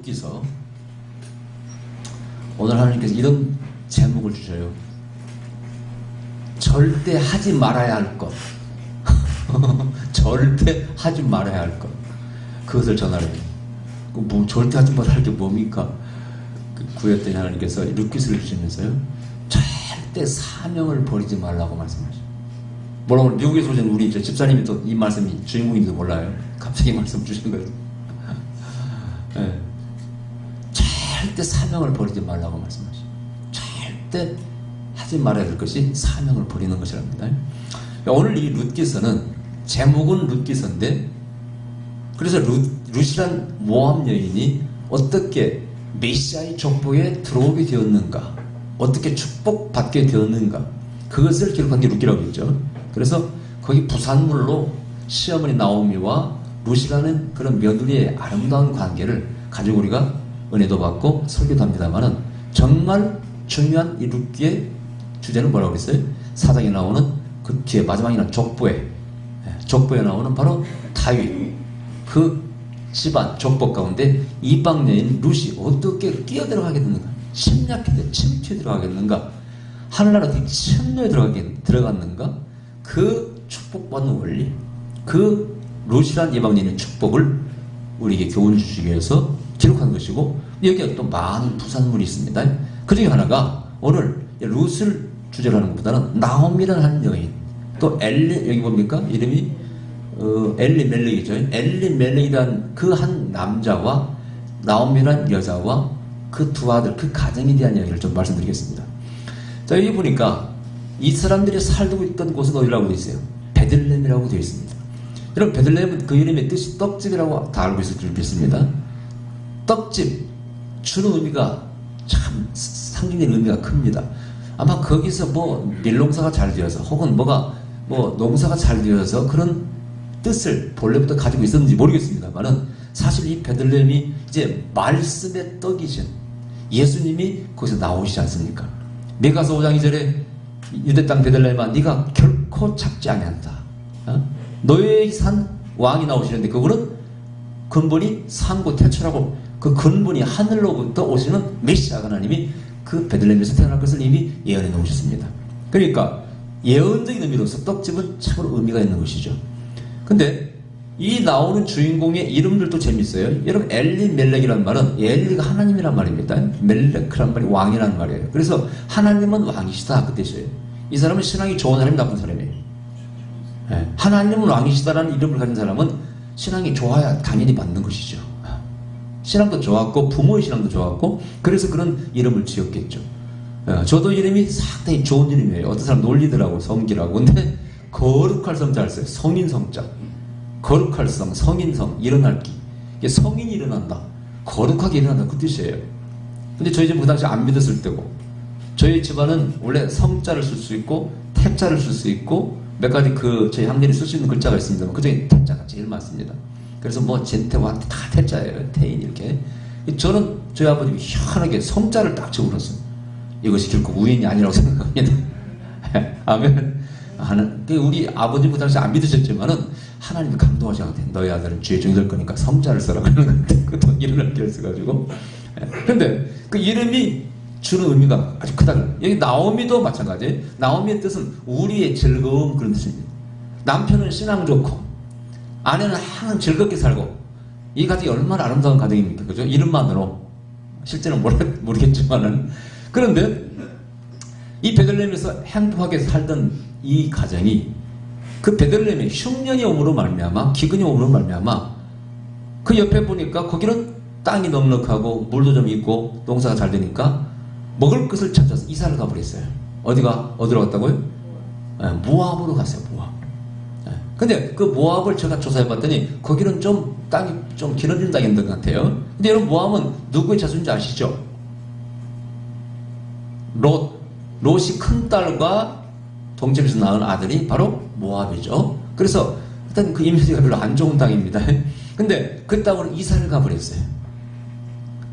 룻기서 오늘 하나님께서 이런 제목을 주셔요. 절대 하지 말아야 할 것. 절대 하지 말아야 할 것. 그것을 전하래요. 뭐 절대 하지 말아야 할 게 뭡니까? 구했더니 하나님께서 룻기서를 주시면서요, 절대 사명을 버리지 말라고 말씀하셔요. 물론 미국에서 오신 우리 집사님이 또 이 말씀이 주인공인지도 몰라요. 갑자기 말씀 주신 거예요. 네. 절대 사명을 버리지 말라고 말씀하셔요. 절대 하지 말아야 될 것이 사명을 버리는 것이랍니다. 오늘 이 룻기서는 제목은 룻기서인데, 그래서 룻이란 모압 여인이 어떻게 메시아의 족보에 들어오게 되었는가, 어떻게 축복받게 되었는가, 그것을 기록한 게 룻기라고 했죠. 그래서 거기 부산물로 시어머니 나오미와 룻이라는 그런 며느리의 아름다운 관계를 가지고 우리가 은혜도 받고 설교도 합니다만은, 정말 중요한 이 룻기의 주제는 뭐라고 그랬어요? 사장에 나오는 그 뒤에 마지막에 나오는 족보에 나오는 바로 다윗, 그 집안 족보 가운데 이방 여인 룻이 어떻게 끼어들어가게 됐는가, 침략해 침투에 들어가겠는가, 하늘나라 어떻게 천로에 들어갔는가, 그 축복받는 원리, 그 룻이란 이방 여인의 축복을 우리에게 교훈을 주시기 위해서 기록한 것이고, 여기에 또 많은 부산물이 있습니다. 그 중에 하나가 오늘 룻을 주제로 하는 것보다는 나오미라는 한 여인, 또 엘리, 여기 뭡니까? 이름이 엘리멜렉이죠. 엘리멜렉이란 그 한 남자와 나오미란 여자와 그 두 아들, 그 가정에 대한 이야기를 좀 말씀드리겠습니다. 자, 여기 보니까 이 사람들이 살고 있던 곳은 어디라고 되어 있어요? 베들레헴이라고 되어 있습니다. 여러분, 베들레헴은 그 이름의 뜻이 떡집이라고 다 알고 있을 줄 믿습니다. 떡집, 주는 의미가 참 상징적인 의미가 큽니다. 아마 거기서 뭐 밀농사가 잘 되어서, 혹은 뭐 농사가 잘 되어서 그런 뜻을 본래부터 가지고 있었는지 모르겠습니다만은, 사실 이 베들레헴이 이제 말씀의 떡이신 예수님이 거기서 나오시지 않습니까? 미가서 5장 2절에 유대 땅 베들레헴아, 네가 결코 잡지 아니한다. 너의 산 왕이 나오시는데, 그거는 근본이 상고 태초라고, 그 근본이 하늘로부터 오시는 메시아 하나님이 그 베들레헴에서 태어날 것을 이미 예언해 놓으셨습니다. 그러니까 예언적인 의미로서 떡집은 참으로 의미가 있는 것이죠. 근데 이 나오는 주인공의 이름들도 재밌어요. 여러분, 엘리멜렉이라는 말은, 엘리가 하나님이란 말입니다. 멜렉이란 말이 왕이라는 말이에요. 그래서 하나님은 왕이시다, 그 뜻이에요. 이 사람은 신앙이 좋은 사람이, 나쁜 사람이에요. 하나님은 왕이시다라는 이름을 가진 사람은 신앙이 좋아야 당연히 받는 것이죠. 신앙도 좋았고 부모의 신앙도 좋았고, 그래서 그런 이름을 지었겠죠. 저도 이름이 상당히 좋은 이름이에요. 어떤 사람 놀리더라고, 성기라고. 근데 거룩할 성 잘 써요. 성인 성자, 거룩할 성, 성인성, 일어날기. 이게 성인이 일어난다, 거룩하게 일어난다, 그 뜻이에요. 근데 저희 집은 그 당시 안 믿었을 때고, 저희 집안은 원래 성자를 쓸 수 있고 태자를 쓸 수 있고 몇 가지 저희 학년이 쓸 수 있는 글자가 있습니다만, 그 중에 태자가 제일 많습니다. 그래서 뭐 젠태와 다 태자예요. 태인 이렇게. 저는 저희 아버님이 희한하게 성자를 딱 적어놨어요. 이것이 결코 우연이 아니라고 생각합니다. 아멘. 우리 아버님 그 당시 안 믿으셨지만은 하나님이 감동하셔서, 너희 아들은 죄 중일 거니까 성자를 써라 그러는 건데, 그것도 이름을 써가지고. 그런데 그 이름이 주는 의미가 아주 크다. 여기 나오미도 마찬가지예요. 나오미의 뜻은 우리의 즐거움, 그런 뜻입니다. 남편은 신앙 좋고 아내는 항상 즐겁게 살고, 이 가정이 얼마나 아름다운 가정입니까? 그죠? 이름만으로. 실제는 모르겠지만은. 그런데 이 베들레헴에서 행복하게 살던 이 가정이, 그 베들레헴에 흉년이 오므로 말미암아, 기근이 오므로 말미암아, 그 옆에 보니까 거기는 땅이 넉넉하고 물도 좀 있고 농사가 잘 되니까 먹을 것을 찾아서 이사를 가버렸어요. 어디로 갔다고요? 모압으로 갔어요. 모압. 근데 그 모압을 제가 조사해봤더니 거기는 좀 땅이 좀 기름진 땅인 것 같아요. 근데 여러분, 모압은 누구의 자손인지 아시죠? 롯이 큰 딸과 동집에서 낳은 아들이 바로 모압이죠. 그래서 일단 그 이미지가 별로 안 좋은 땅입니다. 근데 그 땅으로 이사를 가버렸어요.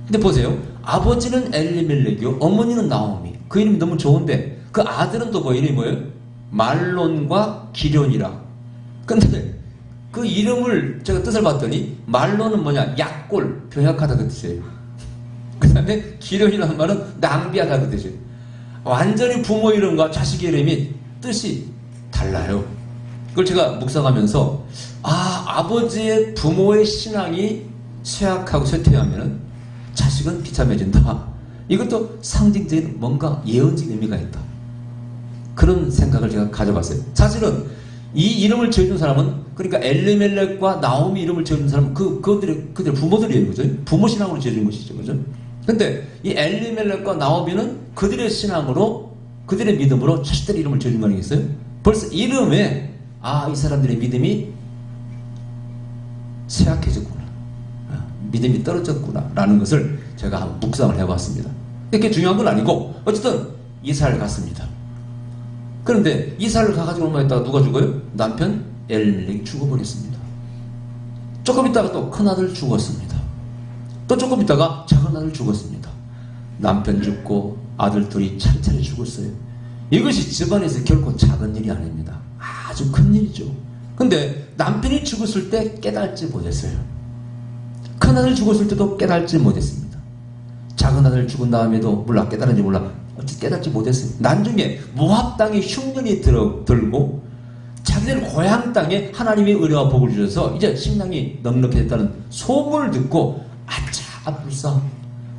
근데 보세요. 아버지는 엘리멜렉이요, 어머니는 나오미. 그 이름이 너무 좋은데, 그 아들은 또 그 이름이 뭐예요? 말론과 기련이라. 근데 그 이름을 제가 뜻을 봤더니, 말론은 뭐냐? 약골, 병약하다 그 뜻이에요. 그 다음에 기련이라는 말은 낭비하다 그 뜻이에요. 완전히 부모 이름과 자식 이름이 뜻이 달라요. 그걸 제가 묵상하면서 아버지의 부모의 신앙이 쇠약하고 쇠퇴하면 자식은 비참해진다. 이것도 상징적인 뭔가 예언적인 의미가 있다. 그런 생각을 제가 가져봤어요. 사실은 이 이름을 지어준 사람은, 그러니까 엘리멜렉과 나오미 이름을 지어준 사람은 그들 부모들이에요. 그죠? 부모 신앙으로 지어준 것이죠. 그죠? 근데 이 엘리멜렉과 나오미는 그들의 신앙으로, 그들의 믿음으로 자식들의 이름을 지어준 거 아니겠어요? 벌써 이름에 이 사람들의 믿음이 쇠약해졌구나, 믿음이 떨어졌구나 라는 것을 제가 한번 묵상을 해봤습니다. 이렇게 중요한 건 아니고 어쨌든 이사를 갔습니다. 그런데 이사를 가가지고 얼마 있다가 누가 죽어요? 남편 엘리멜렉이 죽어버렸습니다. 조금 있다가 또 큰아들 죽었습니다. 또 조금 있다가 작은아들 죽었습니다. 남편 죽고 아들 둘이 차례차례 죽었어요. 이것이 집안에서 결코 작은 일이 아닙니다. 아주 큰 일이죠. 근데 남편이 죽었을 때 깨달지 못했어요. 큰아들 죽었을 때도 깨달지 못했습니다. 작은아들 죽은 다음에도 몰라 깨달은지 몰라 깨닫지 못했어요. 나중에 모압 땅에 흉년이 들고 자기들 고향 땅에 하나님의 은혜와 복을 주셔서 이제 식량이 넉넉해졌다는 소문을 듣고 불사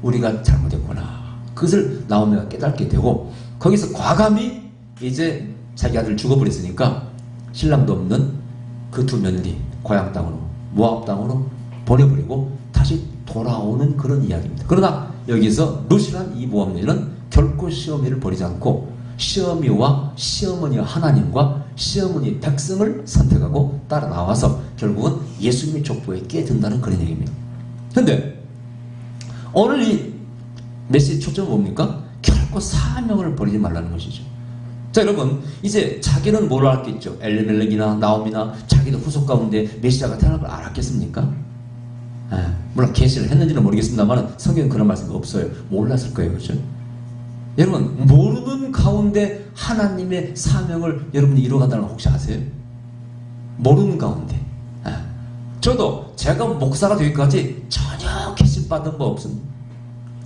우리가 잘못했구나. 그것을 나오미가 깨닫게 되고 거기서 과감히 이제 자기 아들 죽어버렸으니까 신랑도 없는 그 두 며느리 고향 땅으로 모압 땅으로 보내버리고 다시 돌아오는 그런 이야기입니다. 그러나 여기서 룻이란 이 모압 여인은 결코 시어미를 버리지 않고 시어미와 시어머니와 하나님과 시어머니 백성을 선택하고 따라 나와서 결국은 예수님의 족보에 끼어든다는 그런 얘기입니다. 근데 오늘 이 메시지 초점은 뭡니까? 결코 사명을 버리지 말라는 것이죠. 자, 여러분, 이제 자기는 뭘 알았겠죠? 엘리멜렉이나 나오미나 자기도 후손 가운데 메시아가 태어날 걸 알았겠습니까? 물론 계시를 했는지는 모르겠습니다만 성경은 그런 말씀이 없어요. 몰랐을 거예요. 그렇죠? 여러분, 모르는 가운데 하나님의 사명을 여러분이 이루어간다는 걸 혹시 아세요? 모르는 가운데. 저도 제가 목사가 되기까지 전혀 계시받은 거 없습니다.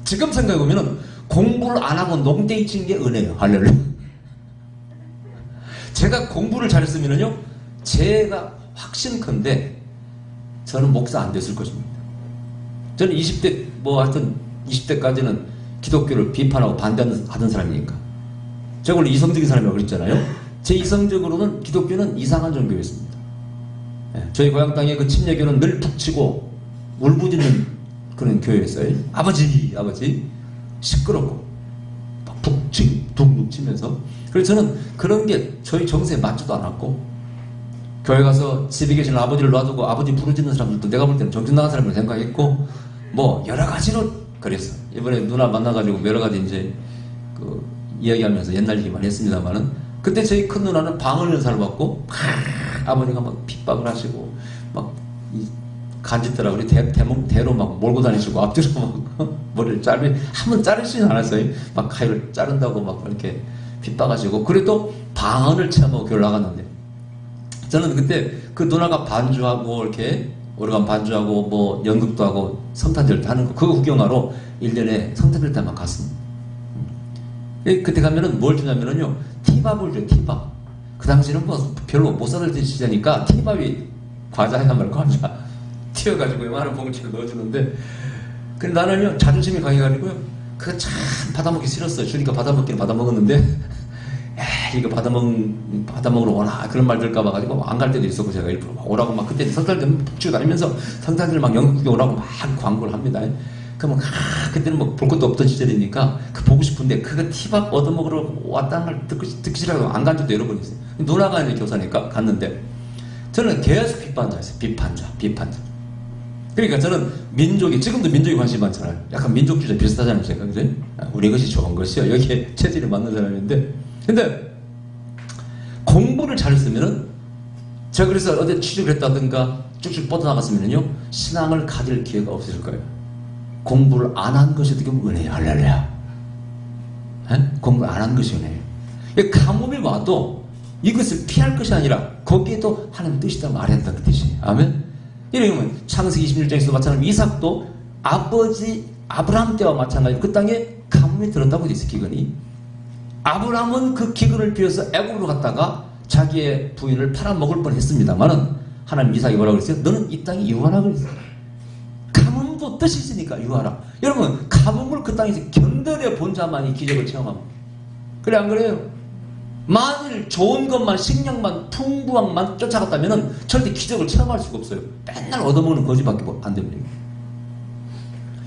지금 생각해보면 공부를 안 하고 농땡이 치는 게 은혜예요. 할렐루야. 제가 공부를 잘했으면요, 제가 확신컨대 저는 목사 안 됐을 것입니다. 저는 20대, 하여튼 20대까지는 기독교를 비판하고 반대하던 사람이니까. 제가 원래 이성적인 사람이라고 그랬잖아요. 제 이성적으로는 기독교는 이상한 종교였습니다. 저희 고향 땅에 그 침례교는 늘 북치고 울부짖는 그런 교회였어요. 아버지 시끄럽고 막 북치고 둥둥 치면서. 그래서 저는 그런 게 저희 정서에 맞지도 않았고, 교회 가서 집에 계시는 아버지를 놔두고 아버지 부르짖는 사람들도 내가 볼 때는 정신 나간 사람으로 생각했고, 여러 가지로 그랬어. 이번에 누나 만나가지고 여러 가지 이제 이야기하면서 옛날 얘기 많이 했습니다만은, 그때 저희 큰 누나는 방언 연사를 받고 아버지가 막 핍박을 하시고 막 간짓더라고 대로 막 몰고 다니시고 앞뒤로 막 머리를 한번 자르시진 않았어요. 막 가위를 자른다고 막 이렇게 핍박하시고, 그래도 방언을 체험하고 교회를 나갔는데, 저는 그때 그 누나가 반주하고 이렇게 오래간 반주하고 연극도 하고 성탄절 하는 거 그거 구경하러 1년에 성탄절 때만 갔습니다. 그때 가면은 뭘 주냐면은요, 티밥을 줘요. 티밥. 그 당시에는 별로 못 사들 시대니까 티밥이 과자야 말 과자 튀어가지고 요만한 봉지를 넣어주는데, 근데 나는요 자존심이 강해가지고요 그거 참 받아먹기 싫었어요. 주니까 받아먹기는 받아먹었는데 이거 받아먹으러 오나 그런 말 들까봐 가지고 안 갈 때도 있었고, 제가 일부러 막 오라고 막 그때 성탄 때 북치고 다니면서 성탄절 막 연극 구경 오라고 막 광고를 합니다. 그러면 그때는 볼 것도 없던 시절이니까 보고 싶은데 그거 티밥 얻어먹으러 왔다는 말 듣기 싫어서 안 간 적도 여러 번 있어요. 누나가 이제 교사니까 갔는데 저는 계속 비판자였어요. 비판자. 그러니까 저는 지금도 민족에 관심이 많잖아요. 약간 민족주의 비슷하잖아요. 제가 그죠? 우리 것이 좋은 것이요. 여기에 체질이 맞는 사람인데, 근데 공부를 잘했으면은, 제가 그래서 어디 취직을 했다든가 쭉쭉 뻗어나갔으면요 신앙을 가질 기회가 없을 거예요. 공부를 안 한 것이 어떻게 보면 은혜예요. 할렐루야. 공부를 안 한 것이 은혜예요. 가뭄이 와도 이것을 피할 것이 아니라 거기에도 하나님 뜻이다 말해야 한다는 뜻이에요. 아멘. 이러면 창세기 26장에서도 마찬가지로 이삭도 아버지 아브라함 때와 마찬가지로 그 땅에 가뭄이 들었다고 돼 있어, 기근이. 아브라함은 그 기근을 빌어서 애굽으로 갔다가 자기의 부인을 팔아먹을 뻔했습니다만은 하나님 이삭이 뭐라고 그랬어요? 너는 이 땅에 유하라 그랬어요. 가뭄도 뜻이 있으니까 유하라. 여러분, 가뭄을 그 땅에서 견뎌내 본 자만이 기적을 체험합니다. 그래 안 그래요? 만일 좋은 것만, 식량만, 풍부함만 쫓아갔다면 절대 기적을 체험할 수가 없어요. 맨날 얻어먹는 거지밖에 안 됩니다.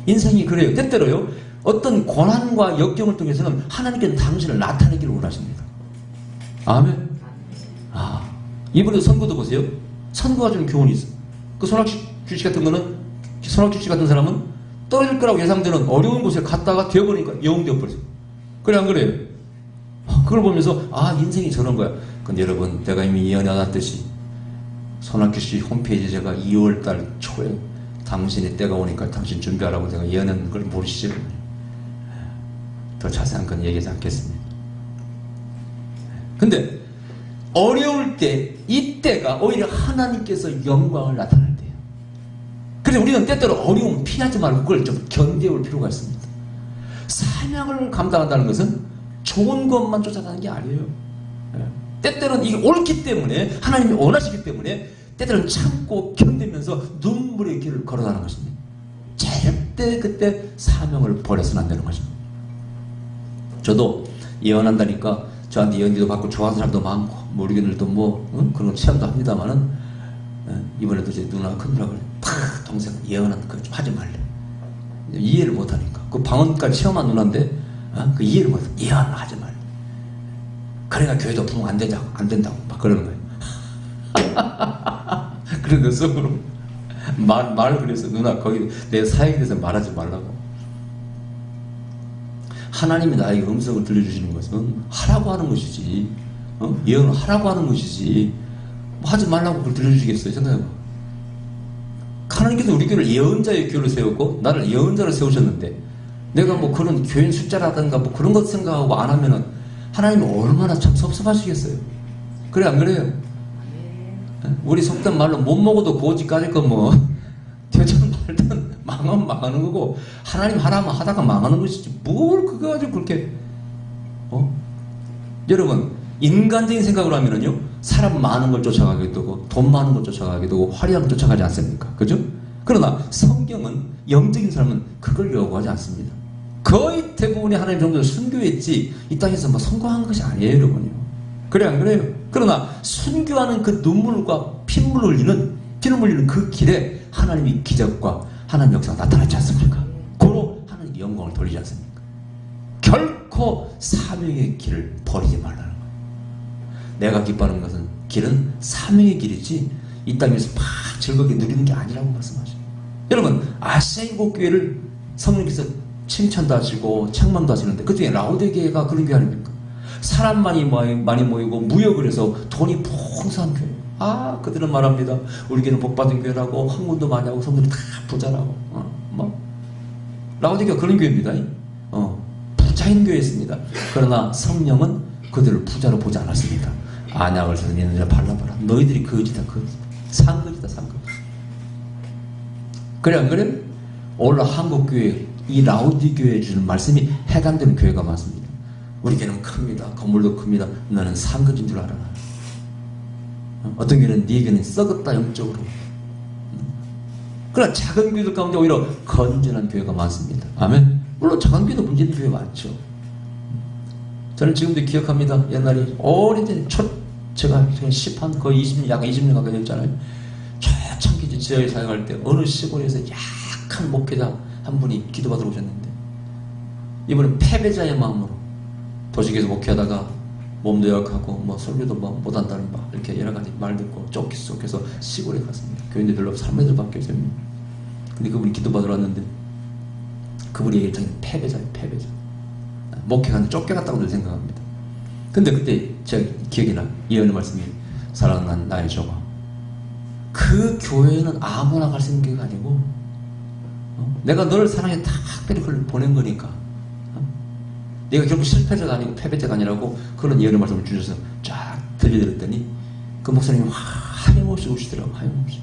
인생이 그래요. 때때로요, 어떤 고난과 역경을 통해서는 하나님께는 당신을 나타내기를 원하십니다. 아멘. 이번에 선거도 보세요. 선거가 좀 교훈이 있어. 그 손학규 씨 같은 거는, 손학규 씨 같은 사람은 떨어질 거라고 예상되는 어려운 곳에 갔다가 되어버리니까 영웅 되어버렸어요. 그래 안 그래요? 그걸 보면서 인생이 저런 거야. 근데 여러분, 내가 이미 예언해놨듯이 손학규 씨 홈페이지 제가 2월달 초에 당신의 때가 오니까 당신 준비하라고 제가 예언한 걸 모르시죠? 더 자세한 건 얘기하지 않겠습니다. 근데 어려울 때, 이때가 오히려 하나님께서 영광을 나타낼 때예요. 그래서 우리는 때때로 어려움 피하지 말고 그걸 좀 견뎌올 필요가 있습니다. 사명을 감당한다는 것은 좋은 것만 쫓아가는 게 아니에요. 때때로는 이게 옳기 때문에, 하나님이 원하시기 때문에 때때로는 참고 견디면서 눈물의 길을 걸어가는 것입니다. 절대 그때 사명을 버려서는 안 되는 것입니다. 저도 예언한다니까 저한테 예언기도 받고 좋아하는 사람도 많고 모르겠는데도 그런 거 체험도 합니다만은, 이번에도 제 누나 큰 누나가 탁 동생 예언한 거 좀 하지 말래. 이해를 못하니까. 그 방언까지 체험한 누나인데 그 이해를 못해. 예언하지 말래. 그래가 교회도 부흥 안 된다고 막 그러는 거예요. 그래서 속으로 말 그래서 누나 거기 내 사역에 대해서 말하지 말라고. 하나님이 나에게 음성을 들려주시는 것은 하라고 하는 것이지, 예언을 하라고 하는 것이지, 하지 말라고 그걸 들려주시겠어요? 생각해봐. 하나님께서 우리 교회를 예언자의 교회로 세웠고 나를 예언자로 세우셨는데, 내가 그런 교인 숫자라든가 그런 것 생각하고 안 하면은 하나님이 얼마나 참 섭섭하시겠어요? 그래 안 그래요? 우리 속된 말로 못 먹어도 고지 까질 건 되든 말든 망하면 망하는 거고, 하나님 하라면 하다가 망하는 것이지 뭘 그거 가지고 그렇게 여러분, 인간적인 생각으로 하면은요, 사람 많은 걸 쫓아가게 되고 돈 많은 걸 쫓아가게 되고 화려함을 쫓아가지 않습니까? 그죠? 그러나 성경은, 영적인 사람은 그걸 요구하지 않습니다. 거의 대부분의 하나님 정도를 순교했지 이 땅에서 성공한 것이 아니에요, 여러분요. 그래 안 그래요? 그러나 순교하는 그 눈물과 피눈물 흘리는 그 길에 하나님이 기적과 하나님 역사가 나타나지 않습니까? 고로 하나님이 영광을 돌리지 않습니까? 결코 사명의 길을 버리지 말라는 거예요. 내가 기뻐하는 것은 길은 사명의 길이지 이 땅에서 막 즐겁게 누리는 게 아니라고 말씀하셔요. 여러분, 아시아 일곱교회를 성령께서 칭찬도 하시고 책망도 하시는데 그중에 라오디게가 그런 교회 아닙니까? 사람 많이 모이고 무역을 해서 돈이 풍성한 교회. 그들은 말합니다. 우리 교회는 복받은 교회라고, 헌금도 많이 하고 성도들이 다 부자라고. 라오디게가 그런 교회입니다. 부자인 교회였습니다. 그러나 성령은 그들을 부자로 보지 않았습니다. 안약을 써서 있는 자 발라봐라. 너희들이 거지다, 거지. 상거지다, 상거지. 그래 안 그래? 오늘 한국교회, 이 라오디게에 주는 말씀이 해당되는 교회가 많습니다. 우리 교회는 큽니다. 건물도 큽니다. 너는 상거지인 줄 알아. 어떤 교회는 네 교회는 썩었다, 영적으로. 그러나 작은 교회들 가운데 오히려 건전한 교회가 많습니다. 아멘. 물론 작은 교회도 문제 있는 교회 많죠. 저는 지금도 기억합니다. 옛날에 오래전 제가 거의 20년, 약 20년 가까이 됐잖아요. 초창기 지하에 사역할 때 어느 시골에서 약한 목회자 한 분이 기도받으러 오셨는데, 이분은 패배자의 마음으로 도시에서 목회하다가 몸도 약하고 설교도 못한다는 이렇게 여러 가지 말 듣고 쫓겨서 시골에 갔습니다. 교인들 별로 3명들밖에 없어요. 근데 그분이 기도받으러 왔는데 그분이 얘기했더니 패배자예요, 패배자. 목회가는데 쫓겨갔다고 늘 생각합니다. 근데 그때 제가 기억이 나, 예언의 말씀이, 사랑하는 나의 종아, 그 교회는 아무나 갈 수 있는 교회가 아니고 내가 너를 사랑해 특별히 그걸 보낸 거니까 네가 결국 실패자가 아니고 패배자가 아니라고 그런 예언의 말씀을 주셔서 쫙 들려드렸더니 그 목사님이 하염없이 우시더라고. 하염없이.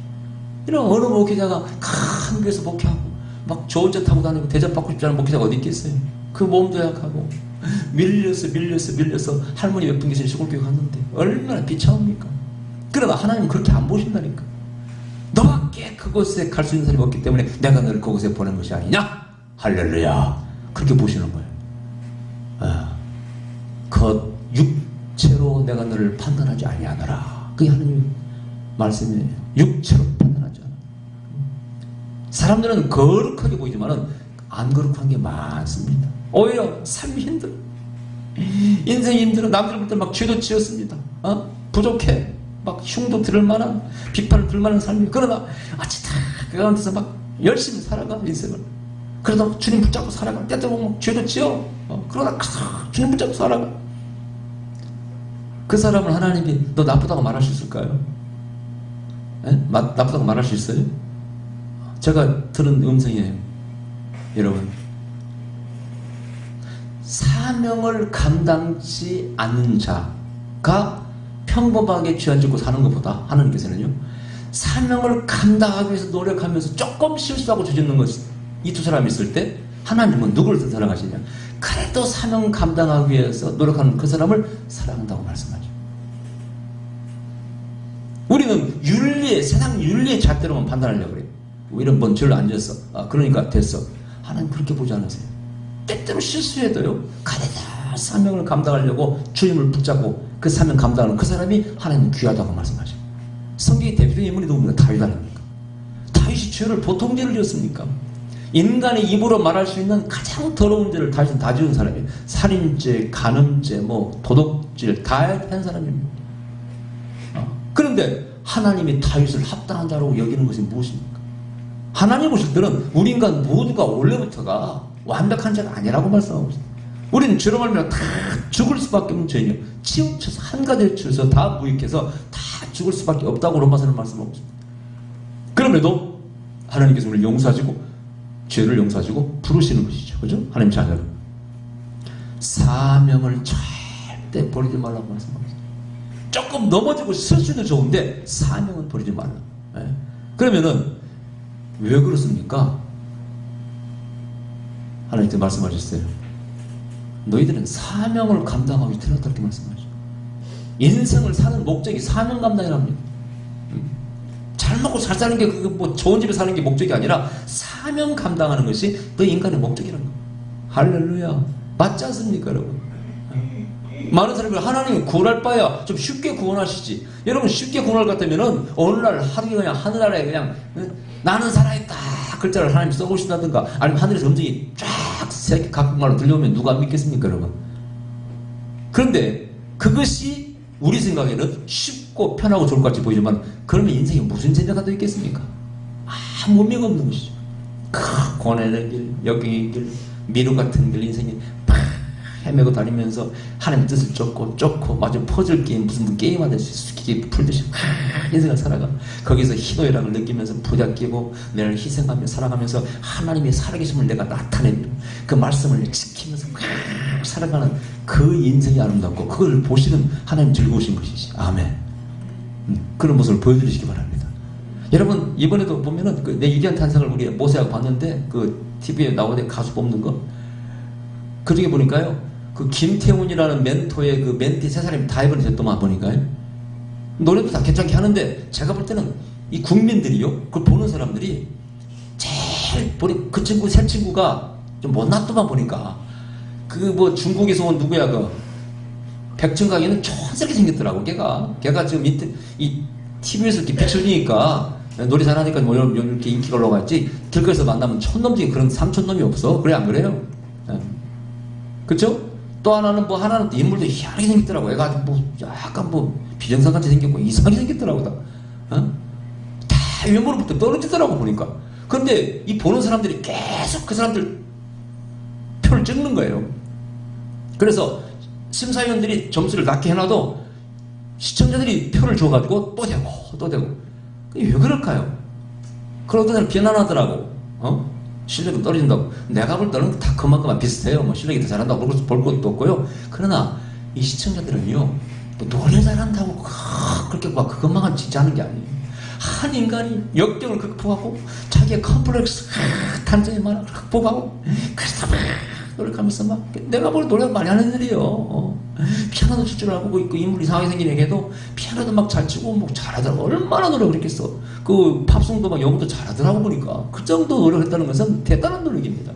이런 어느 목회자가 큰 교회에서 목회하고 막 좋은 차 타고 다니고 대접받고 싶지 않은 목회자가 어디 있겠어요? 그 몸도 약하고 밀려서 할머니 몇 분 계신 시골교회 갔는데 얼마나 비참합니까? 그러나 하나님은 그렇게 안 보신다니까. 너밖에 그곳에 갈 수 있는 사람이 없기 때문에 내가 너를 그곳에 보낸 것이 아니냐? 할렐루야. 그렇게 보시는 거예요. 그 육체로 내가 너를 판단하지 아니하노라. 그게 하나님의 말씀이에요. 육체로 판단하지 않아. 사람들은 거룩하게 보이지만은 안 거룩한 게 많습니다. 오히려 삶이 힘들어. 인생이 힘들어. 남들 볼 때 막 죄도 지었습니다. 부족해. 막 흉도 들을 만한, 비판을 들을 만한 삶이. 그러나 아치다 그 가운데서 막 열심히 살아가 인생을. 그러다 주님 붙잡고 살아가. 때때로 죄도 지어. 그러다 주님 붙잡고 살아가. 그 사람을 하나님이 너 나쁘다고 말할 수 있을까요? 나쁘다고 말할 수 있어요? 제가 들은 음성이에요. 여러분, 사명을 감당치 않는 자가 평범하게 죄 안 짓고 사는 것보다 하나님께서는요, 사명을 감당하기 위해서 노력하면서 조금 실수하고 죄 짓는 것이 이 두 사람이 있을 때 하나님은 누구를 더 사랑하시냐? 그래도 사명 감당하기 위해서 노력하는 그 사람을 사랑한다고 말씀하죠. 우리는 세상 윤리의 잣대로만 판단하려고 그래요. 이런 뭔 죄를 안 졌어. 그러니까 됐어. 하나님 그렇게 보지 않으세요. 때때로 실수해도요, 가다다 사명을 감당하려고 주님을 붙잡고 그 사명 감당하는 그 사람이 하나님 귀하다고 말씀하죠. 성경의 대표적인 인물이 누굽니까? 다윗 아닙니까? 다윗이 죄를 보통 죄를 지었습니까? 인간의 입으로 말할 수 있는 가장 더러운 죄를 다윗은 다 지은 사람이에요. 살인죄, 간음죄, 도덕질 다 한 사람입니다. 그런데 하나님이 다윗을 합당한 자라고 여기는 것이 무엇입니까? 하나님 보실 때는 우리 인간 모두가 원래부터가 완벽한 자가 아니라고 말씀하고 있습니다. 우리는 죄로 말미암아 다 죽을 수밖에 없는 죄예요. 치우쳐서 한 가지를 치워서 다 무익해서 다 죽을 수밖에 없다고 로마서는 말씀하고 있습니다. 그럼에도 하나님께서 우리를 용서하시고 죄를 용서하시고 부르시는 것이죠. 그죠? 하나님 자녀를. 사명을 절대 버리지 말라고 말씀하고 있습니다. 조금 넘어지고 실수도 좋은데 사명은 버리지 말라. 그러면은 왜 그렇습니까? 하나님께서 말씀하셨어요. 너희들은 사명을 감당하고 태어났다 이렇게 말씀하죠. 인생을 사는 목적이 사명 감당이랍니다. 잘 먹고 잘 사는 게 좋은 집에 사는 게 목적이 아니라 사명 감당하는 것이 너 인간의 목적이라는 거예요. 할렐루야. 맞지 않습니까, 여러분? 많은 사람들이 하나님이 구원할 바야 좀 쉽게 구원하시지. 여러분 쉽게 구원할 것 같으면은 어느 날 하루에 그냥 하늘나라에 그냥 나는 살아있다 글자를 하나님 써보신다든가 아니면 하늘에서 음성이 쫙 세게 각국말로 들려오면 누가 믿겠습니까, 여러분? 그런데 그것이 우리 생각에는 쉽고 편하고 좋을 것 같이 보이지만 그러면 인생에 무슨 재미가 더 있겠습니까? 아무 의미가 없는 것이죠. 고뇌의 길, 역경의 길, 미루 같은 길 인생이 헤매고 다니면서 하나님 뜻을 쫓고 마치 퍼즐 게임 무슨 게임 하듯이 수수께끼 풀듯이 인생을 살아가. 거기서 희노애락을 느끼면서 부닥끼고 내를 희생하며 살아가면서 하나님의 살아계심을 내가 나타내며 그 말씀을 지키면서 살아가는 그 인생이 아름답고 그걸 보시는 하나님 즐거우신 것이지. 아멘. 그런 모습을 보여드리시기 바랍니다. 여러분 이번에도 보면은 내 위대한 탄생을 우리 모세하고 봤는데 그 TV에 나오는데 가수 뽑는 거 그 중에 보니까요 그 김태훈이라는 멘토의 그 멘티 세 사람이 다 이번에 됐더만 보니까요 노래도 다 괜찮게 하는데 제가 볼 때는 이 국민들이요 그걸 보는 사람들이 제일 그 친구 새 친구가 좀 못났더만 보니까 그 중국에서 온 누구야 그 백천강에는 촌스럽게 생겼더라고. 걔가 지금 이 TV에서 이렇게 비춰지니까 노래 잘하니까 이렇게 인기가 올라갔지 길거리에서 만나면 촌놈 중에 그런 삼촌놈이 없어. 그래 안 그래요? 그쵸? 또 하나는 하나는 인물도 희한하게 생겼더라고. 애가 약간 비정상같이 생겼고 이상하게 생겼더라고. 다 외모로부터 떨어지더라고 보니까. 그런데 이 보는 사람들이 계속 그 사람들 표를 찍는 거예요. 그래서 심사위원들이 점수를 낮게 해놔도 시청자들이 표를 줘가지고 또 되고 왜 그럴까요? 그러던 애를 비난하더라고. 실력이 떨어진다고. 내가 볼 때는 다 그만큼만 비슷해요. 실력이 더 잘한다고 볼 것도 없고요. 그러나 이 시청자들은요 노래 잘한다고 그렇게 그것만 지지하는 게 아니에요. 한 인간이 역경을 극복하고 자기의 컴플렉스 다 한정이 많아. 극복하고. 그래서 막 노력하면서 막, 내가 뭘 노력 많이 하는 애들이에요. 피아노도 칠 줄 알고, 그 인물 이상하게 생긴 애게도 피아노도 막 잘 치고, 뭐 잘하더라고. 얼마나 노력을 했겠어. 그 팝송도 막 영어도 잘하더라고 보니까. 그 정도 노력했다는 것은 대단한 노력입니다.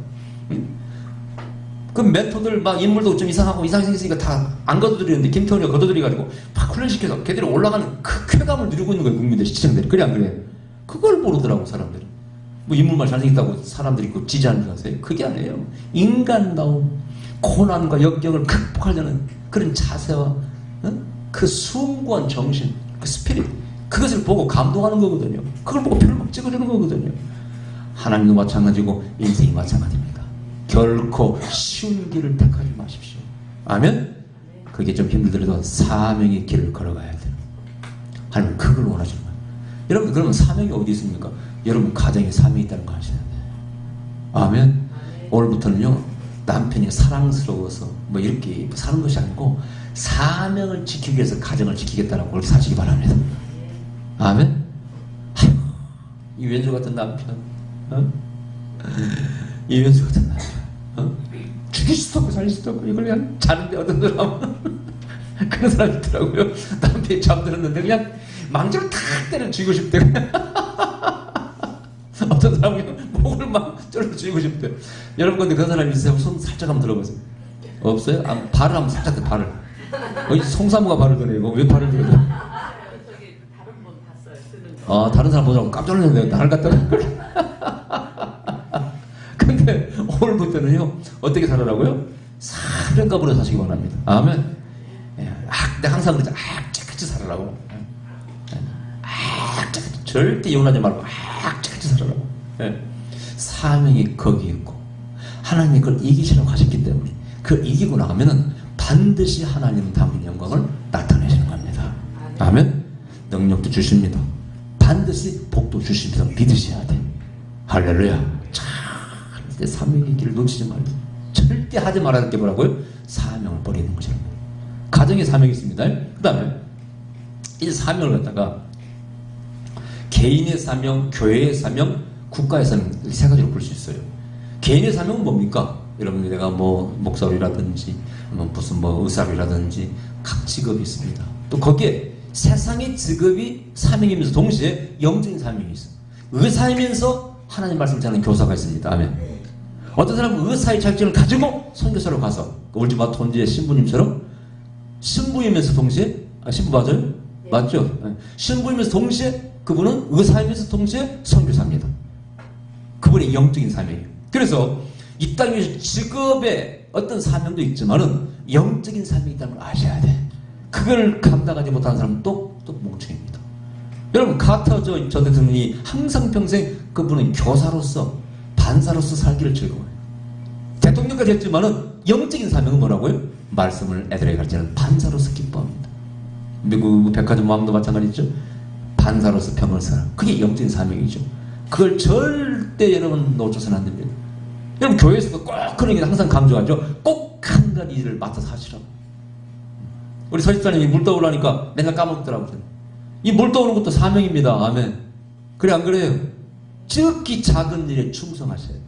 그 멘토들 막 인물도 좀 이상하게 생겼으니까 다 안 거둬들이는데 김태훈이가 거둬들여가지고 막 훈련시켜서 걔들이 올라가는 그 쾌감을 누리고 있는 거예요. 국민들, 시청자들이. 그래 안 그래? 그걸 모르더라고 사람들이. 뭐 인물만 잘생겼다고 사람들이 그 지지하는 줄 아세요? 그게 아니에요. 인간다움, 고난과 역경을 극복하려는 그런 자세와 그 숭고한 정신, 그 스피릿, 그것을 보고 감동하는 거거든요. 그걸 보고 표를 막 찍어주는 거거든요. 하나님도 마찬가지고 인생이 마찬가지입니다. 결코 쉬운 길을 택하지 마십시오. 아멘? 그게 좀 힘들더라도 사명의 길을 걸어가야 돼요. 하나님은 그걸 원하시는 거예요. 여러분, 그러면 사명이 어디 있습니까? 여러분 가정에 사명이 있다는 거 아셔야 돼요. 아멘? 오늘부터는요, 남편이 사랑스러워서 뭐 이렇게 사는 것이 아니고 사명을 지키기 위해서 가정을 지키겠다라고 그렇게 사시기 바랍니다. 아멘? 아이고, 이wen수 같은 남편, 이wen수 같은 남편, 죽일 수도 없고 살릴 수도 없고 이걸 그냥 자는데 어떤 사람은 그런 사람이 있더라고요. 남편이 잠들었는데 그냥 망치로 탁 때려 죽이고 싶대. 어떤 사람은 목을 막 쫄러 죽이고 싶대. 여러분 근데 그런 사람이 있으세요? 손 살짝 한번 들어보세요. 없어요? 발을 한번 살짝 대, 발을. 송사무가 발을 드네요. 왜 발을 들어요? 저기 다른 분 봤어요. 쓰는 거. 아, 다른 사람 보자고 깜짝 놀랐는데 나를 갖다가. 근데 오늘부터는요, 어떻게 살아라고요? 사명감으로 사시기 바랍니다. 아멘. 내가 항상 그러죠. 악착같이 살아라고. 악착같이. 절대 이혼하지 말고 악착같이 살아라고. 사명이 거기 있고 하나님이 그걸 이기시라고 하셨기 때문에 그걸 이기고 나가면은 반드시 하나님은 담긴 영광을 나타내시는 겁니다. 아멘. 능력도 주십니다. 반드시 복도 주십니다. 믿으셔야 돼. 할렐루야. 절대 사명의 길을 놓치지 말고 절대 하지 말아야 할 게 뭐라고요? 사명을 버리는 것이라고. 가정에 사명이 있습니다. 그 다음에 이 사명을 갖다가 개인의 사명, 교회의 사명, 국가의 사명 세 가지로 볼 수 있어요. 개인의 사명은 뭡니까? 여러분, 내가 뭐 목사로라든지 무슨 뭐 의사로라든지 각 직업이 있습니다. 또 거기에 세상의 직업이 사명이면서 동시에 영적인 사명이 있어요. 의사이면서 하나님 말씀 전하는 교사가 있습니다. 아멘. 어떤 사람은 의사의 자격증을 가지고 선교사로 가서 울지마 톤지의 신부님처럼 신부이면서 동시에 신부 맞아요? 맞죠? 신부이면서 동시에 그분은 의사이면서 동시에 선교사입니다. 그분의 영적인 사명이에요. 그래서 이 땅에 직업에 어떤 사명도 있지만은 영적인 사명이 있다는 걸 아셔야 돼. 그걸 감당하지 못하는 사람은 또 멍청입니다. 여러분, 카터 전 대통령이 항상 평생 그분은 교사로서 반사로서 살기를 즐거워요. 대통령까지 했지만은 영적인 사명은 뭐라고요? 말씀을 애들에게 가르치는 반사로서 기뻐합니다. 미국 백화점 마음도 마찬가지죠. 반사로서 평을 살아. 그게 영적인 사명이죠. 그걸 절대 여러분 놓쳐서는 안 됩니다. 여러분, 교회에서도 꼭 그런 게 항상 강조하죠. 꼭 한 가지 일을 맡아서 하시라고. 우리 서집사님이 물 떠오르니까 맨날 까먹더라고요. 이 물 떠오르는 것도 사명입니다. 아멘. 그래 안 그래요? 지극히 작은 일에 충성하셔야 돼요.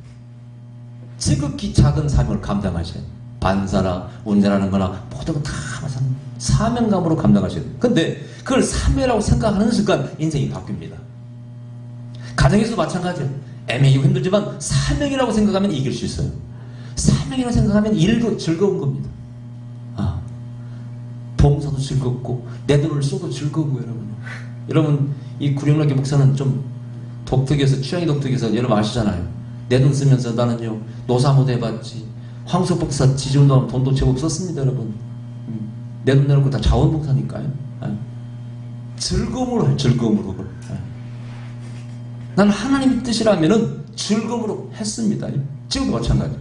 지극히 작은 사명을 감당하셔야 돼요. 반사나 운전하는 거나 모든 거 다 사명감으로 감당하셔야 돼요. 근데 그걸 사명이라고 생각하는 순간 인생이 바뀝니다. 가정에서도 마찬가지예요. 애매하고 힘들지만 사명이라고 생각하면 이길 수 있어요. 사명이라고 생각하면 일도 즐거운 겁니다. 봉사도 즐겁고 내 돈을 써도 즐거우고. 여러분 이 구령락교 목사는 좀 독특해서, 취향이 독특해서 여러분 아시잖아요. 내 돈 쓰면서 나는요 노사모도 해봤지, 황석 목사 지지운동하면 돈도 제법 썼습니다. 여러분 내 돈 내놓고 다 자원봉사니까요. 즐거움으로 할, 즐거움으로. 나는 하나님의 뜻이라면은 즐거움으로 했습니다. 지금도 마찬가지.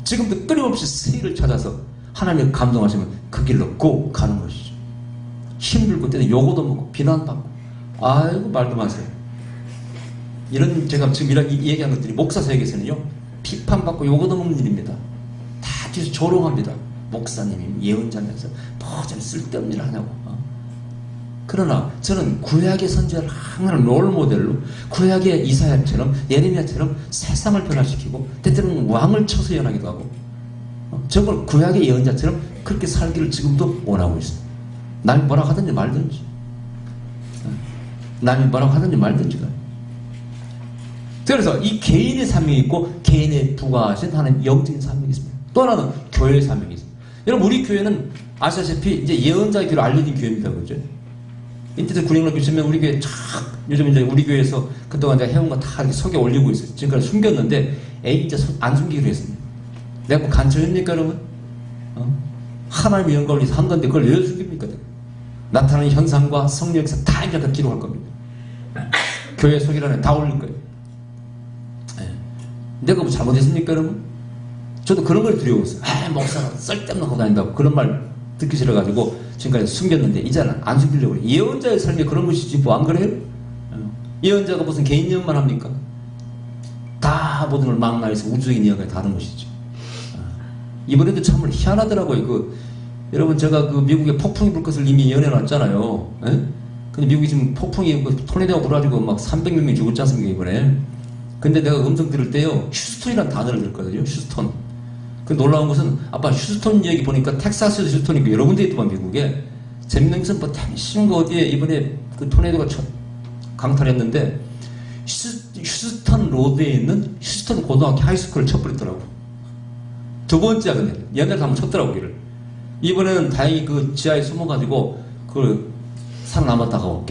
지금도 끊임없이 스릴을 찾아서 하나님을 감동하시면 그 길로 꼭 가는 것이죠. 힘들고 때는 요거도 먹고 비난받고, 아이고 말도 마세요. 이런 제가 지금 이 얘기한 것들이 목사 세계에서는요 비판받고 요거도 먹는 일입니다. 다 뒤에서 조롱합니다. 목사님이 예언자면서 뭐 좀 쓸데없는 일 하냐고. 그러나 저는 구약의 선지자를 항상 롤모델로 구약의 이사야처럼 예레미야처럼 세상을 변화시키고 때때로는 왕을 쳐서 예언하기도 하고 정말 구약의 예언자처럼 그렇게 살기를 지금도 원하고 있어요. 남이 뭐라고 하든지 말든지 남이 뭐라고 하든지 말든지 그래서 이 개인의 사명이 있고 개인에 부과하신 하나님 영적인 사명이 있습니다. 또 하나는 교회의 사명이 있습니다. 여러분 우리 교회는 아시다시피 이제 예언자의 교회로 알려진 교회입니다. 그죠? 인터넷 구령로 치면 우리 교회 요즘 이제 우리 교회에서 그동안 제가 해온 거 다 이렇게 속에 올리고 있어요. 지금까지 숨겼는데 이제 안 숨기기로 했습니다. 내가 뭐 간첩입니까 여러분? 하나님의 영광을 위해서 한 건데 그걸 왜 숨깁니까? 나타나는 현상과 성령 역사 다 이제 기록할 겁니다. 교회 소개란에 다 올릴 거예요. 내가 뭐 잘못했습니까 여러분? 저도 그런 걸 두려워했어요. 목사가 쓸데없는 거 다닌다고 그런 말 듣기 싫어가지고 지금까지 숨겼는데 이제는 안 숨기려고 그래요. 예언자의 삶이 그런 것이지 뭐 안 그래요? 예언자가 무슨 개인 예언만 합니까? 다 모든 걸 망라해서 우주적인 이야기가 다른 것이죠. 이번에도 참을 희한하더라고요. 여러분 제가 미국에 폭풍이 불 것을 이미 예언해놨잖아요. 근데 미국이 지금 폭풍이 토네이도가 불어가지고 막 300명이 죽었지 않습니까 이번에. 근데 내가 음성 들을 때요 휴스턴이라는 단어를 들었거든요. 휴스턴. 그 놀라운 것은 아빠 휴스턴 얘기 보니까 텍사스에도 휴스턴이 있고 여러 군데 있더만 미국에. 재밌는 것은 뭐 테네시 어디에 이번에 그 토네이도가 강탈했는데 휴스턴 로드에 있는 휴스턴 고등학교 하이스쿨을 쳐버렸더라고. 두 번째야 근데 옛날에 한번 쳤더라고 길을. 이번에는 다행히 그 지하에 숨어가지고 그걸 살아남았다고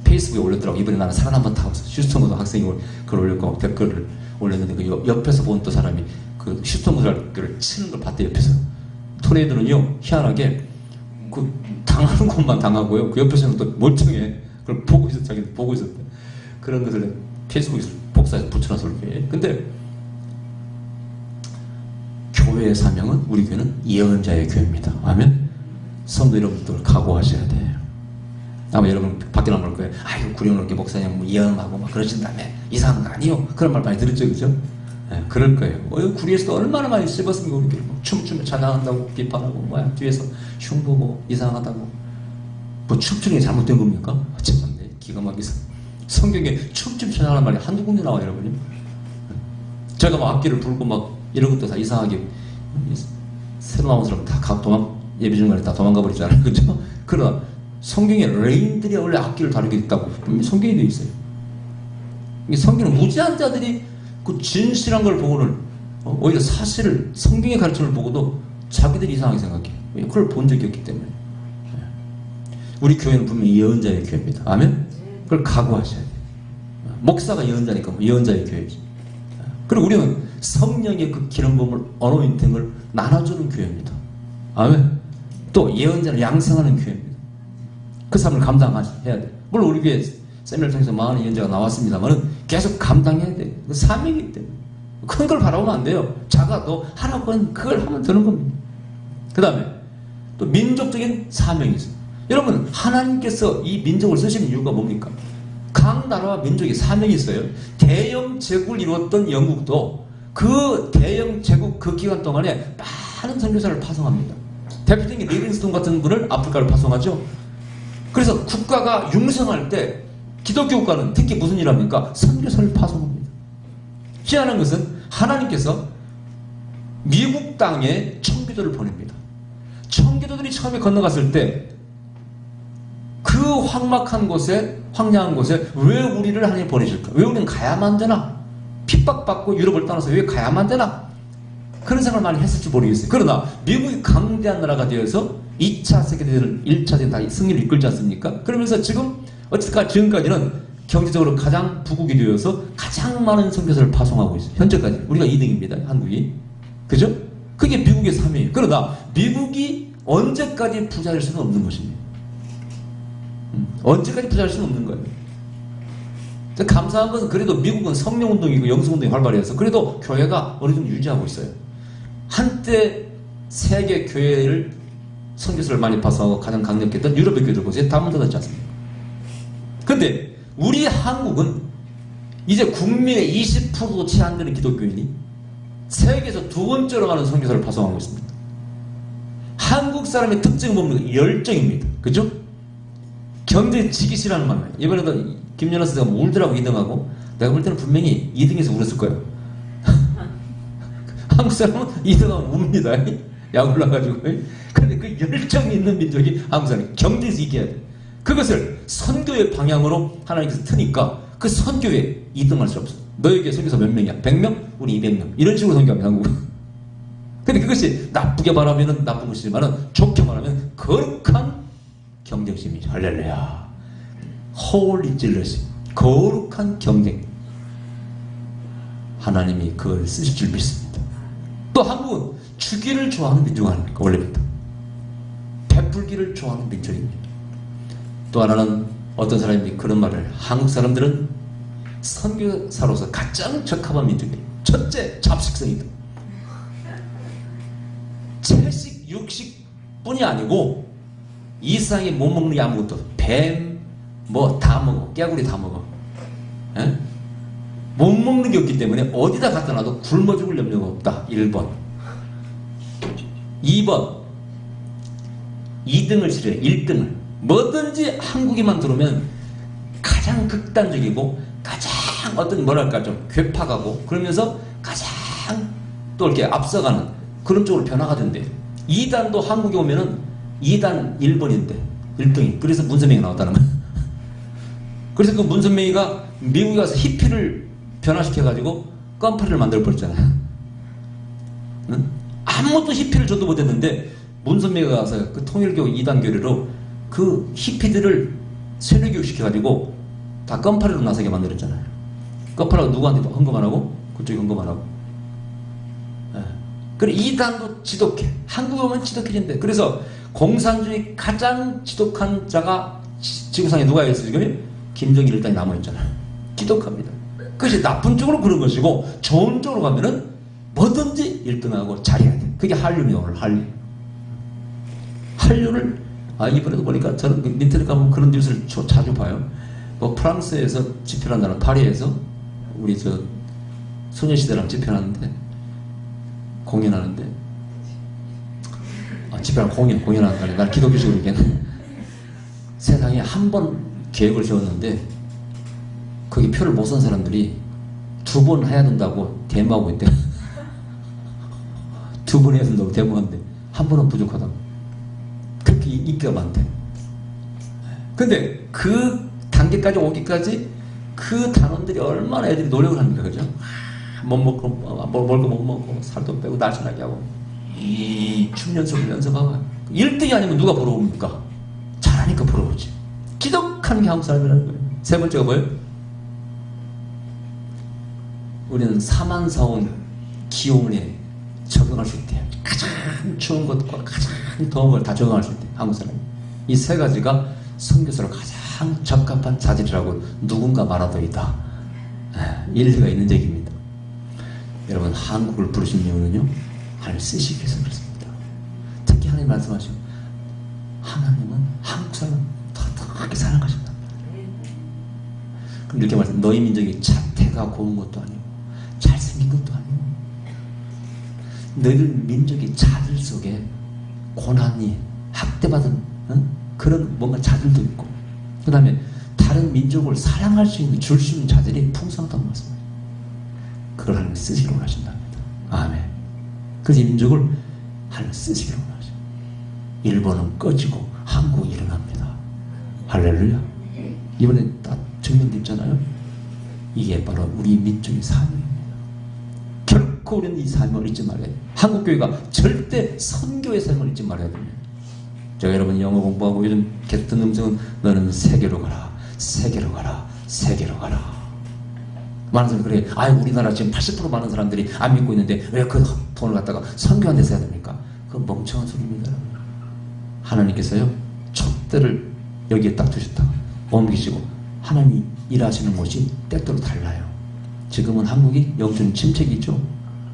페이스북에 올렸더라고. 이번에 나는 살아남았다고 해서 휴스턴 고등 학생이 그걸 올렸고 댓글을 올렸는데 그 옆에서 본 또 사람이 그 휴스턴 고등학교를 치는 걸 봤대. 옆에서. 토네이도는요 희한하게 그 당하는 것만 당하고요 그 옆에서는 또 멀쩡해. 그걸 보고 있었 자기는 보고 있었대. 그런 것을 페이스북에 복사해서 붙여놔서 그렇게. 근데 교회의 사명은 우리 교회는 예언자의 교회입니다. 아멘. 성도 여러분들 각오하셔야 돼요. 아마 여러분 밖에 나올 거예요. 아이고 구령롭게 목사님 뭐 예언하고 막 그러신다며 이상한 거 아니요? 그런 말 많이 들었죠, 그죠? 네, 그럴 거예요. 구리에서도 얼마나 많이 씹었습니까? 우리끼리 춤추며 찬양한다고 비판하고 뭐야 뒤에서 흉보고 이상하다고. 뭐 춤추는 게 잘못된 겁니까? 어쨌든 기가 막혀서 성경에 춤추며 찬양하는 말이 한두 군데 나와요, 여러분요. 제가 막 악기를 불고 막 이런 것도 다 이상하게 새로 나온 사람 다 예배 중간에 다 도망가 버리잖아요, 그죠? 그러나 성경에 레인들이 원래 악기를 다루게 있다고 성경에 되어 있어요. 성경은 무지한 자들이 그 진실한 걸 보고는 오히려 사실을 성경의 가르침을 보고도 자기들이 이상하게 생각해요. 그걸 본 적이 없기 때문에. 우리 교회는 분명히 예언자의 교회입니다. 아멘? 그걸 각오하셔야 돼요. 목사가 예언자니까 예언자의 교회지. 그리고 우리는 성령의 그 기름 부음을 어노인팅을 나눠주는 교회입니다. 아멘? 또 예언자를 양성하는 교회입니다. 그 삶을 감당해야 돼. 물론 우리 교회 세미나를 통해서 많은 예언자가 나왔습니다만 계속 감당해야 돼. 그 사명이기 때문에. 큰 걸 바라보면 안 돼요. 작아도 하라고 하면 그걸 하면 되는 겁니다. 그 다음에 또 민족적인 사명이 있어요. 여러분 하나님께서 이 민족을 쓰시는 이유가 뭡니까? 각 나라와 민족의 사명이 있어요. 대영 제국을 이루었던 영국도 그 대영 제국 그 기간 동안에 많은 선교사를 파송합니다. 대표적인 리빙스톤 같은 분을 아프리카로 파송하죠. 그래서 국가가 융성할 때 기독교 국가는 특히 무슨 일 합니까? 선교사를 파송합니다. 희한한 것은 하나님께서 미국 땅에 청교도를 보냅니다. 청교도들이 처음에 건너갔을 때 그 황막한 곳에 황량한 곳에 왜 우리를 하나님 보내실까? 왜 우리는 가야만 되나? 핍박받고 유럽을 떠나서 왜 가야만 되나? 그런 생각을 많이 했을지 모르겠어요. 그러나 미국이 강대한 나라가 되어서 2차 세계대전을 1차 대전 다 승리를 이끌지 않습니까? 그러면서 지금까지는 경제적으로 가장 부국이 되어서 가장 많은 선교사를 파송하고 있어요. 현재까지 우리가 2등입니다. 한국이. 그죠? 그게 미국의 삶이에요. 그러나 미국이 언제까지 부자일 수는 없는 것입니다. 언제까지 부자일 수는 없는 거예요. 감사한 것은 그래도 미국은 성령운동이고 영성운동이 활발해서 그래도 교회가 어느 정도 유지하고 있어요. 한때 세계 교회를 선교사를 많이 파송하고 가장 강력했던 유럽의 교회들 보세요. 다 문 닫았지 않습니까? 근데 우리 한국은 이제 국민의 20%도 채 안 되는 기독교인이 세계에서 두 번째로 많은 선교사를 파송하고 있습니다. 한국 사람의 특징은 뭡니까? 열정입니다. 그죠? 경제 지기 싫어하는 마음에. 이번에도 김연아 선수가 울더라고 2등하고. 내가 볼 때는 분명히 2등에서 울었을 거예요. 한국 사람은 2등하면 웁니다. 약 올라가지고. 근데 그 열정이 있는 민족이 한국 사람이 경제에서 이겨야 돼. 그것을 선교의 방향으로 하나님께서 트니까 그 선교에 2등할 수 없어. 너에게 선교사 몇 명이야? 100명? 우리 200명. 이런 식으로 선교합니다, 한국은. 근데 그것이 나쁘게 말하면 나쁜 것이지만 좋게 말하면 거룩한 경쟁심이죠. 할렐루야. Holy jealousy. 거룩한 경쟁. 하나님이 그걸 쓰실 줄 믿습니다. 또 한국은 주기를 좋아하는 민족 아닙니까? 원래부터. 베풀기를 좋아하는 민족입니다. 또 하나는 어떤 사람이 그런 말을, 한국 사람들은 선교사로서 가장 적합한 민족이에요. 첫째, 잡식성이다. 채식, 육식뿐이 아니고 이 세상에 못 먹는 게 아무것도 없어. 뱀, 뭐 다 먹어. 깨구리 다 먹어. 에? 못 먹는 게 없기 때문에 어디다 갖다 놔도 굶어 죽을 염려가 없다. 1번. 2번. 2등을 싫어해. 1등을. 뭐든지 한국에만 들어오면 가장 극단적이고 가장 어떤 뭐랄까 좀 괴팍하고 그러면서 가장 또 이렇게 앞서가는 그런 쪽으로 변화가 된대요. 2단도 한국에 오면은 2단 1번인데 1등이. 그래서 문선명이 나왔다는 거예요. 그래서 그 문선명이가 미국에 가서 히피를 변화시켜가지고 껌파리를 만들어버렸잖아요. 응? 아무것도 히피를 저도 못했는데 문선명이가 가서 그 통일교 2단 교리로 그 히피들을 세뇌교육 시켜가지고 다 껌파리로 나서게 만들었잖아요. 껌파리가 누구한테 헌금 안 하고 그쪽에 헌금 안 하고. 그래 2단도 지독해. 한국에 오면 지독해진대. 그래서 공산주의 가장 지독한 자가 지구상에 누가 있어요 지금? 김정일 일당이 남아있잖아요. 지독합니다. 그것이 나쁜 쪽으로 그런 것이고 좋은 쪽으로 가면은 뭐든지 1등하고 잘해야 돼. 그게 한류입니다. 오늘 한류. 한류를 이번에도 보니까 저는 인터넷 가면 그런 뉴스를 자주 봐요. 뭐 프랑스에서 집회를 한다는 파리에서 우리 저 소녀시대랑 집회하는데 공연하는데 집회랑 공연하는 날 기독교식으로 얘기하는 세상에 한 번 계획을 세웠는데 거기 표를 못 산 사람들이 2번 해야 된다고 데모하고 있대. 2번 해야 된다고 데모한대. 한 번은 부족하다고. 그렇게 인기가 많대. 근데 그 단계까지 오기까지 그 단원들이 얼마나 애들이 노력을 합니까, 그죠? 못 먹고, 먹을 거 못 먹고, 살도 빼고, 날씬하게 하고. 춤 연습을 연습하고. 1등이 아니면 누가 보러 옵니까? 잘하니까 보러 오지. 기독한 게 한국 사람이라는 거예요. 세 번째가 뭐예요? 우리는 사만사온 기온에 적응할 수 있대요. 가장 추운 것과 가장 더운 걸 다 적응할 수 있대요. 한국 사람이. 이 세 가지가 선교사로 가장 적합한 자질이라고 누군가 말하더이다. 일리가 있는 얘기입니다. 여러분, 한국을 부르신 이유는요, 하나님 쓰시기 위해서 그렇습니다. 특히 하나님 말씀하시고, 하나님은 한국 사람을 더하게 사랑하신다. 그럼 이렇게 말씀, 너희 민족이 자태가 고운 것도 아니고 잘생긴 것도 아니고, 너희 민족이 자들 속에 고난이 학대받은 그런 뭔가 자들도 있고, 그 다음에 다른 민족을 사랑할 수 있는, 줄 수 있는 자들이 풍성하다는 말씀입니다. 그걸 하나님 쓰시기로 하신답니다. 아멘. 그래서 이 민족을 하나님 쓰시기로 하십니다. 일본은 꺼지고 한국이 일어납니다. 할렐루야. 이번에 딱 증명됐잖아요. 이게 바로 우리 민족의 사명입니다. 결코 우리는 이 사명을 잊지 말아야 돼요. 한국교회가 절대 선교의 사명을 잊지 말아야 됩니다. 제가 여러분 영어 공부하고 요즘 계속 듣는 음성은 너는 세계로 가라, 세계로 가라, 세계로 가라. 많은 사람들이 그래. 우리나라 지금 80% 많은 사람들이 안 믿고 있는데 왜 그 돈을 갖다가 선교한 데 써야 됩니까? 그건 멍청한 소리입니다. 하나님께서요, 촛대를 여기에 딱 두셨다가 옮기시고 하나님이 일하시는 곳이 때때로 달라요. 지금은 한국이 영적인 침체기 있죠.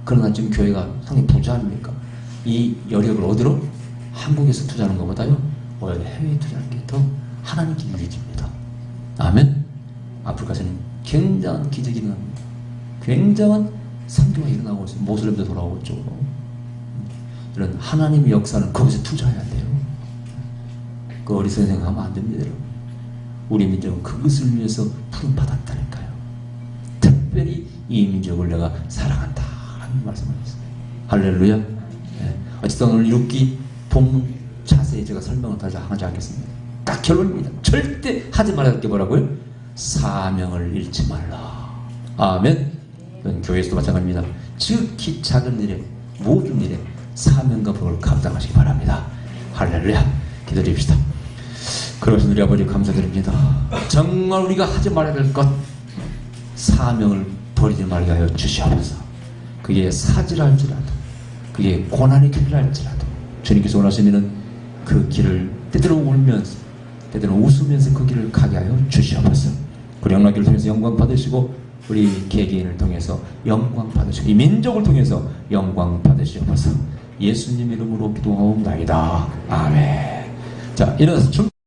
그러나 지금 교회가 상당히 부자 아닙니까? 이 여력을 어디로? 한국에서 투자하는 것보다요, 오히려 해외에 투자하는 게 더 하나님께 유리해집니다. 아멘. 아프리카에서는 굉장한 기적이 일어납니다. 굉장한 선교가 일어나고 있어요. 모슬렘도 돌아오고 이쪽으로. 이런 하나님의 역사는 거기서 투자해야 돼요. 그 어리석은 생각하면 안 됩니다, 여러분. 우리 민족은 그것을 위해서 부름받았다니까요. 특별히 이 민족을 내가 사랑한다 라는 말씀을 했습니다. 할렐루야. 네. 어쨌든 오늘 룻기 본문 자세히 제가 설명을 다 하지 않겠습니다. 딱 결론입니다. 절대 하지 말아야 할 게 뭐라고요? 사명을 잃지 말라. 아멘. 그건 교회에서도 마찬가지입니다. 지극히 작은 일에 모든 일에 사명과 복을 감당하시기 바랍니다. 할렐루야. 기도드립시다. 그러신 우리 아버지 감사드립니다. 정말 우리가 하지 말아야 될 것 사명을 버리지 말게 하여 주시옵소서. 그게 사질할지라도 그게 고난의 길이랄지라도 주님께서 원하시면 그 길을 때때로 울면서 때때로 웃으면서 그 길을 가게 하여 주시옵소서. 우리 영락기를 통해서 영광 받으시고 우리 개개인을 통해서 영광 받으시고 이 민족을 통해서 영광 받으시옵소서. 예수님 이름으로 기도하옵나이다. 아멘. 자, 일어나서 춤